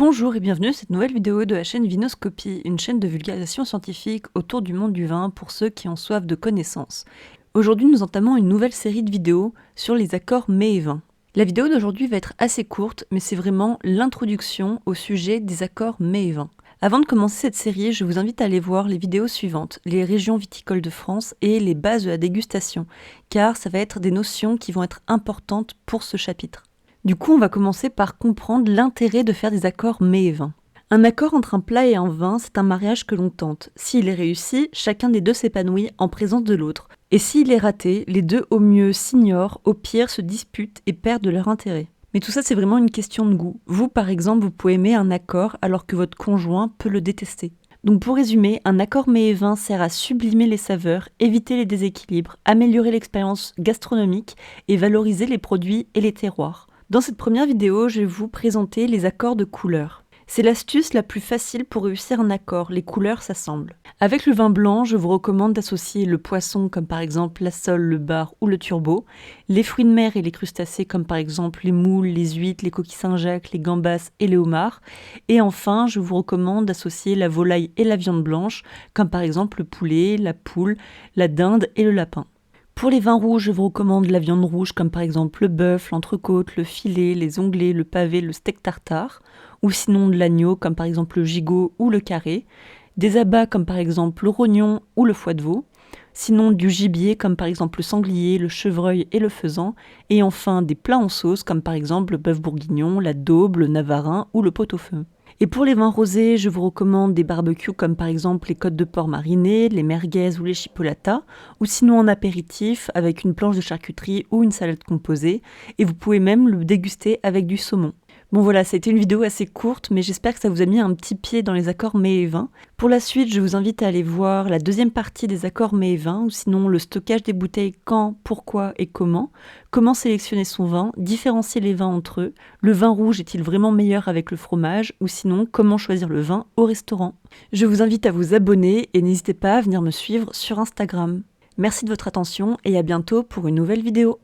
Bonjour et bienvenue à cette nouvelle vidéo de la chaîne Vinoscopie, une chaîne de vulgarisation scientifique autour du monde du vin pour ceux qui ont soif de connaissances. Aujourd'hui, nous entamons une nouvelle série de vidéos sur les accords mets et vins. La vidéo d'aujourd'hui va être assez courte, mais c'est vraiment l'introduction au sujet des accords mets et vins. Avant de commencer cette série, je vous invite à aller voir les vidéos suivantes, les régions viticoles de France et les bases de la dégustation, car ça va être des notions qui vont être importantes pour ce chapitre. Du coup, on va commencer par comprendre l'intérêt de faire des accords mets et vins. Un accord entre un plat et un vin, c'est un mariage que l'on tente. S'il est réussi, chacun des deux s'épanouit en présence de l'autre. Et s'il est raté, les deux au mieux s'ignorent, au pire se disputent et perdent leur intérêt. Mais tout ça, c'est vraiment une question de goût. Vous, par exemple, vous pouvez aimer un accord alors que votre conjoint peut le détester. Donc pour résumer, un accord mets et vin sert à sublimer les saveurs, éviter les déséquilibres, améliorer l'expérience gastronomique et valoriser les produits et les terroirs. Dans cette première vidéo, je vais vous présenter les accords de couleurs. C'est l'astuce la plus facile pour réussir un accord, les couleurs s'assemblent. Avec le vin blanc, je vous recommande d'associer le poisson comme par exemple la sole, le bar ou le turbo, les fruits de mer et les crustacés comme par exemple les moules, les huîtres, les coquilles Saint-Jacques, les gambas et les homards. Et enfin, je vous recommande d'associer la volaille et la viande blanche comme par exemple le poulet, la poule, la dinde et le lapin. Pour les vins rouges, je vous recommande la viande rouge comme par exemple le bœuf, l'entrecôte, le filet, les onglets, le pavé, le steak tartare, ou sinon de l'agneau comme par exemple le gigot ou le carré, des abats comme par exemple le rognon ou le foie de veau, sinon du gibier comme par exemple le sanglier, le chevreuil et le faisan, et enfin des plats en sauce comme par exemple le bœuf bourguignon, la daube, le navarin ou le pot-au-feu. Et pour les vins rosés, je vous recommande des barbecues comme par exemple les côtes de porc marinées, les merguez ou les chipolatas, ou sinon en apéritif avec une planche de charcuterie ou une salade composée, et vous pouvez même le déguster avec du saumon. Bon voilà, ça a été une vidéo assez courte, mais j'espère que ça vous a mis un petit pied dans les accords mets et vins. Pour la suite, je vous invite à aller voir la deuxième partie des accords mets et vins, ou sinon le stockage des bouteilles, quand, pourquoi et comment sélectionner son vin, différencier les vins entre eux, le vin rouge est-il vraiment meilleur avec le fromage, ou sinon comment choisir le vin au restaurant. Je vous invite à vous abonner et n'hésitez pas à venir me suivre sur Instagram. Merci de votre attention et à bientôt pour une nouvelle vidéo.